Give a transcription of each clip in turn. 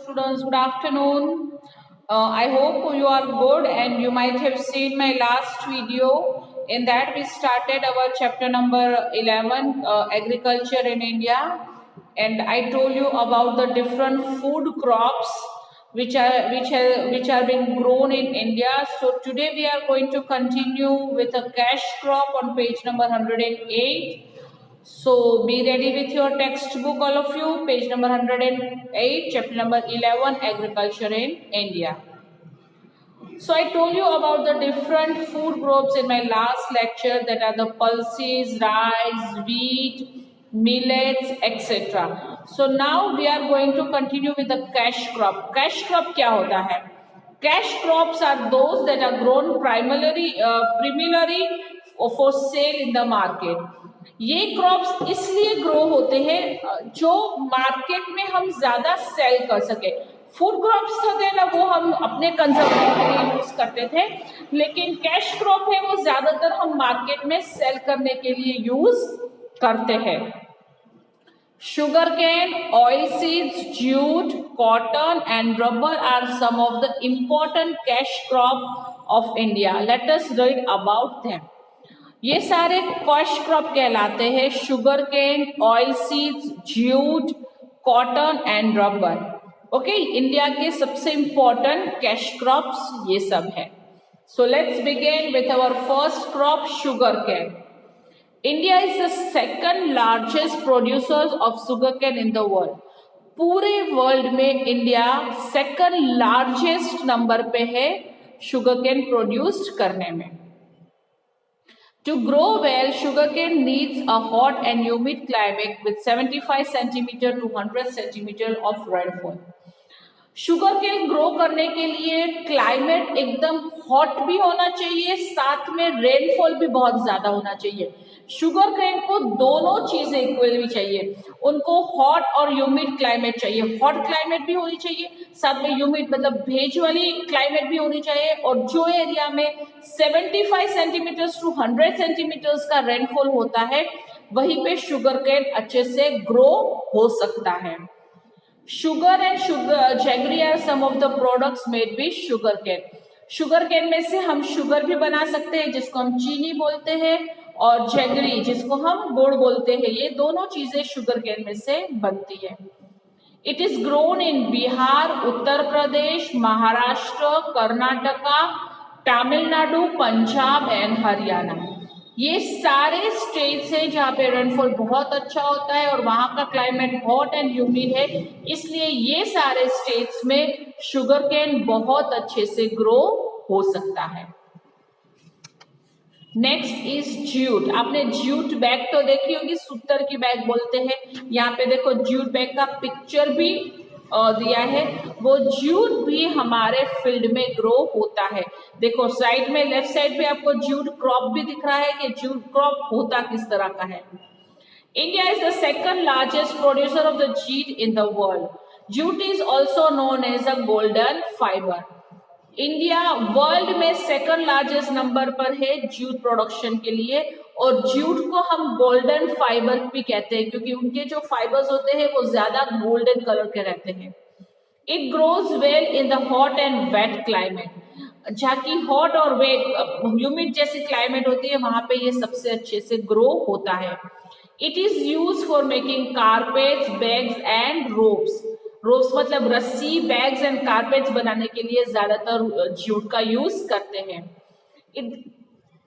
Students, good afternoon. I hope you are good and you might have seen my last video. In that we started our chapter number 11, agriculture in India, and I told you about the different food crops which are being grown in India. So today we are going to continue with a cash crop on page number 108. So be ready with your textbook, all of you. Page number 108, chapter number 11, agriculture in India. So I told you about the different food groups in my last lecture, that are the pulses, rice, wheat, millets, etc. So now we are going to continue with the cash crop. Cash crop क्या होता है? Cash crops are those that are grown primarily for sale in the market. ये crops इसलिए grow होते हैं जो market में हम ज्यादा सेल कर सके. फूड क्रॉप्स थे ना, वो हम अपने कंजम्पशन के लिए यूज करते थे, लेकिन कैश क्रॉप है वो ज्यादातर हम मार्केट में सेल करने के लिए यूज करते हैं. Sugar cane, oil seeds, jute, cotton and rubber are some of the important cash crop of India. Let us read about them. ये सारे कैश क्रॉप कहलाते हैं. Sugar cane, oil seeds, jute, cotton and rubber. Okay, India के सबसे important cash crops ये सब है. So let's begin with our first crop, sugar cane. India is the second largest producers of sugar cane in the world. पूरे world में India second largest number पे है sugar cane produce करने में. To grow well, sugarcane needs a hot and humid climate with 75 centimeter to 100 centimeter of rainfall. Sugarcane grow करने के लिए climate एकदम हॉट भी होना चाहिए, साथ में रेनफॉल भी बहुत ज्यादा होना चाहिए. शुगरकेन को दोनों चीजें इक्वल भी चाहिए. उनको हॉट और ह्यूमिड क्लाइमेट चाहिए. हॉट क्लाइमेट भी होनी चाहिए, साथ में ह्यूमिड मतलब भेज वाली क्लाइमेट भी होनी चाहिए. और जो एरिया में 75 सेंटीमीटर टू 100 सेंटीमीटर्स का रेनफॉल होता है, वहीं पे शुगरकेन अच्छे से ग्रो हो सकता है. Sugar and jaggery are some of the products made with sugarcane. Sugarcane में से हम शुगर भी बना सकते हैं, जिसको हम चीनी बोलते हैं, और जैगरी जिसको हम गुड़ बोलते हैं. ये दोनों चीजें शुगरकेन में से बनती है. It is grown in Bihar, Uttar Pradesh, Maharashtra, Karnataka, Tamil Nadu, Punjab and Haryana. ये सारे स्टेट्स हैं जहाँ पे रेनफॉल बहुत अच्छा होता है और वहाँ का क्लाइमेट हॉट एंड ह्यूमिड है, इसलिए ये सारे स्टेट्स में शुगरकेन बहुत अच्छे से ग्रो हो सकता है. Next is jute. आपने ज्यूट बैग तो देखी होगी, सूतर की बैग बोलते हैं. यहाँ पे देखो ज्यूट बैग का पिक्चर भी दिया है. वो ज्यूट भी हमारे फील्ड में ग्रो होता है. देखो साइड में, लेफ्ट साइड पे आपको ज्यूट क्रॉप भी दिख रहा है कि ज्यूट क्रॉप होता किस तरह का है. India is the second largest producer of the jute in the world. Jute is also known as a golden fibre. India world में सेकंड लार्जेस्ट नंबर पर है ज्यूट प्रोडक्शन के लिए, और ज्यूट को हम गोल्डन फाइबर भी कहते हैं क्योंकि उनके जो फाइबर्स होते हैं वो ज्यादा गोल्डन कलर के रहते हैं. It grows well in the hot and wet climate. जहाँ की हॉट और वेट ह्यूमिड जैसी क्लाइमेट होती है, वहां पे ये सबसे अच्छे से ग्रो होता है. It is use for making carpets, bags and ropes. Ropes मतलब रस्सी, बैग्स एंड कारपेट्स बनाने के लिए ज्यादातर ज्यूट का यूज करते हैं.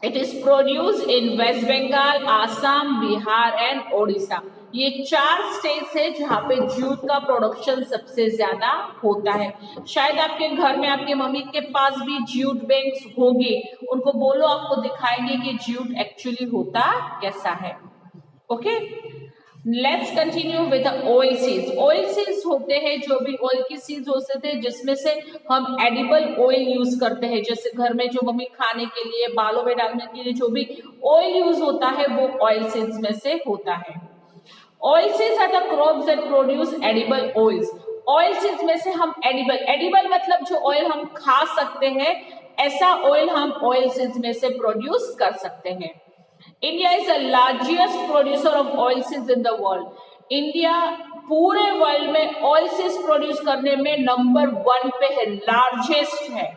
It is produce in West Bengal, Assam, Bihar and Odisha. ये 4 स्टेट्स है जहाँ पे ज्यूट का प्रोडक्शन सबसे ज्यादा होता है. शायद आपके घर में आपके मम्मी के पास भी ज्यूट बैंक्स होगी, उनको बोलो, आपको दिखाएंगे कि ज्यूट एक्चुअली होता कैसा है. Okay, let's continue with oil seeds. Oil seeds होते हैं जो भी ऑयल की सीड्स होते थे जिसमें से हम एडिबल ऑयल यूज करते हैं. जैसे घर में जो मम्मी खाने के लिए, बालों में डालने के लिए जो भी ऑयल यूज होता है वो ऑयल सीड्स में से होता है. Oil seeds are the crops that produce edible oils. Oil seeds में से हम एडिबल मतलब जो ऑयल हम खा सकते हैं, ऐसा ऑयल हम ऑयल सीड्स में से प्रोड्यूस कर सकते हैं. India is the largest producer of oilseeds in the world. India पूरे वर्ल्ड में ऑयल सीड्स प्रोड्यूस करने में नंबर 1 पे है, लार्जेस्ट है।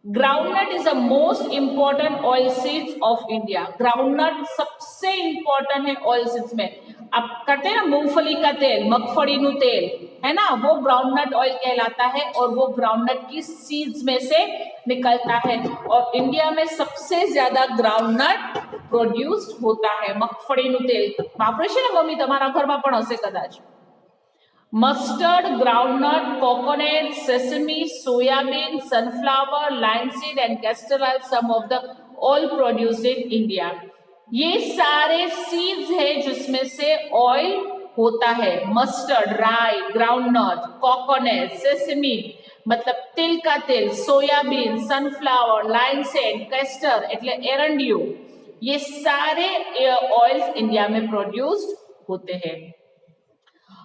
Groundnut is the most important oil seeds of India. Groundnut सबसे इंपॉर्टेंट है ऑयल सीड्स में। अब करते हैं ना मूंगफली का तेल, मगफड़ी नु तेल है ना, वो ग्राउंडनट ऑयल कहलाता है और वो ग्राउंडनट की सीड्स में से निकलता है। और इंडिया में सबसे ज्यादा ग्राउंडनट प्रोड्यूस्ड होता है, मगफड़ी नु तेल। वापरे छे ने मम्मी તમારા ઘરમાં પણ હશે કદાચ। Mustard, groundnut, coconut, sesame, soyabean, sunflower, linseed and castor oil some of the oil produced in India। ये सारे सीड्स है जिसमें से ऑयल होता है। मस्टर्ड, राई, ग्राउंडनट, कोकोनट, सेसमी मतलब तिल का तेल, सोयाबीन, सनफ्लावर, लाइनसेड, कैस्टर એટલે एरंडियो, ये सारे ऑयल्स इंडिया में प्रोड्यूस्ड होते हैं।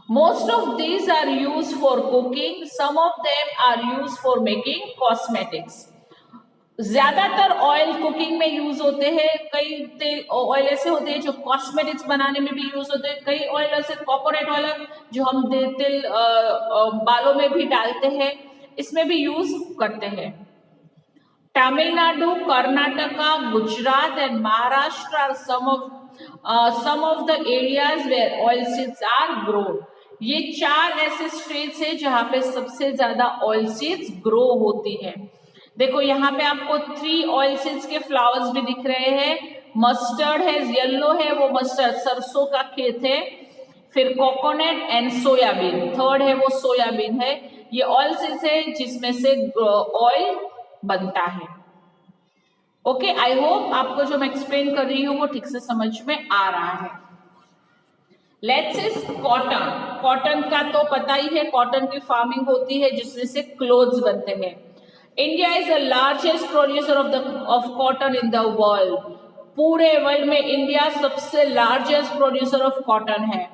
Most of these are used for cooking, some of them are used for making cosmetics। ज्यादातर ऑयल कुकिंग में यूज होते हैं, कई ऑयल ऐसे होते हैं जो कॉस्मेटिक्स बनाने में भी यूज होते हैं, कई ऑयल ऐसे कोकोनट ऑयल जो हम तिल बालों में भी डालते हैं, इसमें भी यूज करते हैं। Tamil Nadu, Karnataka, Gujarat and Maharashtra are some of the areas where oil seeds are grown। ये 4 ऐसे स्टेट्स हैं जहाँ पे सबसे ज्यादा ऑयल सीड्स ग्रो होती है। देखो यहाँ पे आपको 3 ऑयल सीड्स के फ्लावर्स भी दिख रहे हैं। मस्टर्ड है, येलो है, वो मस्टर्ड सरसों का खेत है। फिर कोकोनट एंड सोयाबीन, थर्ड है वो सोयाबीन है। ये ऑयल सीड्स है जिसमें से ऑयल बनता है। ओके, आई होप आपको जो मैं एक्सप्लेन कर रही हूँ वो ठीक से समझ में आ रहा है। Let's is cotton. कॉटन का तो पता ही है, कॉटन की फार्मिंग होती है जिसमें से क्लोथ्स बनते हैं। India is the largest producer of cotton in the world. पूरे वर्ल्ड में इंडिया सबसे लार्जेस्ट प्रोड्यूसर ऑफ कॉटन है।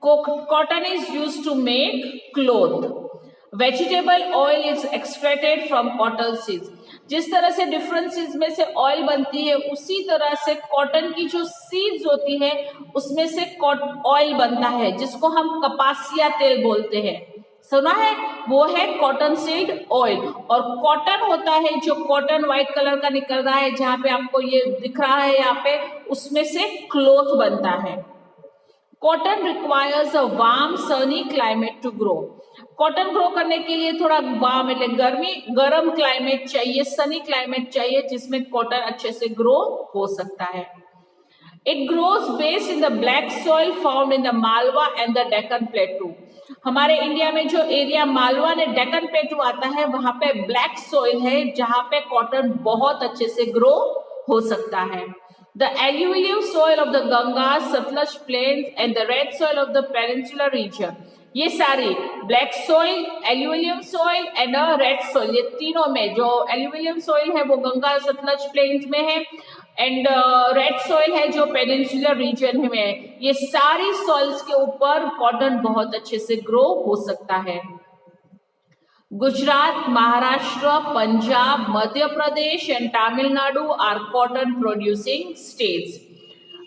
Cotton is used to make cloth. Vegetable oil is extracted from cotton seeds. जिस तरह से डिफरेंट सीड्स में से oil बनती है उसी तरह से कॉटन की जो सीड्स होती है उसमें से ऑयल बनता है जिसको हम कपासिया तेल बोलते हैं। सुना है, वो है कॉटन सीड ऑयल। और कॉटन होता है जो कॉटन व्हाइट कलर का निकल रहा है, जहाँ पे आपको ये दिख रहा है यहाँ पे, उसमें से क्लॉथ बनता है। Cotton requires a warm sunny climate to grow. Cotton grow करने के लिए थोड़ा वार्म मतलब गर्म क्लाइमेट चाहिए, सनी क्लाइमेट चाहिए जिसमें कॉटन अच्छे से ग्रो हो सकता है। It grows based in the black soil found in the Malwa and the Deccan प्लेटू। हमारे इंडिया में जो एरिया मालवा ने डेक्कन प्लेटू आता है वहां पे ब्लैक सॉइल है जहां पे कॉटन बहुत अच्छे से ग्रो हो सकता है। The alluvial soil of the Ganges, Satluj plains and the red soil of the peninsular region, ये सारी black soil, alluvium soil and red soil, ये तीनों में जो एल्यूविलियम सॉइल है वो गंगा सतलज प्लेन्स में है एंड रेड सॉइल है जो पेनिनसुलर रीजन में है। ये सारी सॉइल्स के ऊपर कॉटन बहुत अच्छे से ग्रो हो सकता है। Gujarat, Maharashtra, Punjab, Madhya Pradesh and Tamil Nadu are cotton producing states.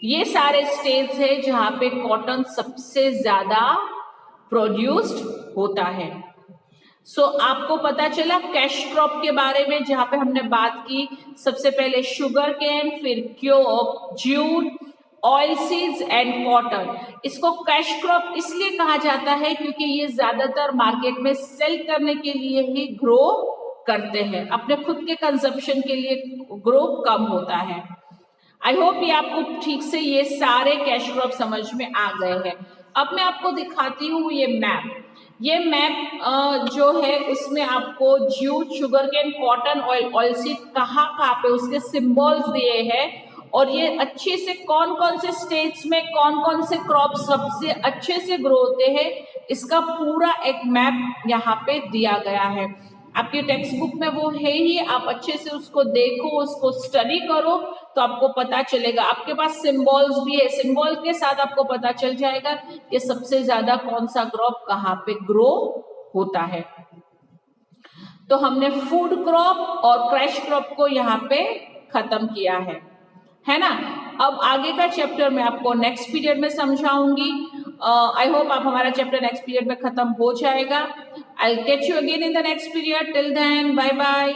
ये सारे स्टेट्स है जहाँ पे कॉटन सबसे ज्यादा प्रोड्यूस्ड होता है। आपको पता चला कैश क्रॉप के बारे में, जहाँ पे हमने बात की सबसे पहले शुगर केन, फिर jute, oil seeds and cotton. इसको कैश क्रॉप इसलिए कहा जाता है क्योंकि ये ज्यादातर मार्केट में सेल करने के लिए ही ग्रो करते हैं, अपने खुद के कंजप्शन के लिए ग्रो कम होता है। आई होप ये आपको ठीक से ये सारे कैश क्रॉप समझ में आ गए हैं। अब मैं आपको दिखाती हूँ ये मैप। ये मैप जो है उसमें आपको jute, sugar cane, cotton, oil seed कहाँ पे उसके सिंबल्स दिए हैं और ये अच्छे से कौन कौन से स्टेट्स में कौन कौन से क्रॉप सबसे अच्छे से ग्रो होते हैं, इसका पूरा एक मैप यहाँ पे दिया गया है। आपकी टेक्स्ट बुक में वो है ही, आप अच्छे से उसको देखो, उसको स्टडी करो तो आपको पता चलेगा। आपके पास सिंबल्स भी है, सिंबल के साथ आपको पता चल जाएगा कि सबसे ज्यादा कौन सा क्रॉप कहाँ पे ग्रो होता है। तो हमने फूड क्रॉप और क्रैश क्रॉप को यहाँ पे खत्म किया है ना। अब आगे का चैप्टर मैं आपको नेक्स्ट पीरियड में समझाऊंगी। आई होप आप हमारा चैप्टर नेक्स्ट पीरियड में खत्म हो जाएगा. I catch you again in the next period. Till then bye bye.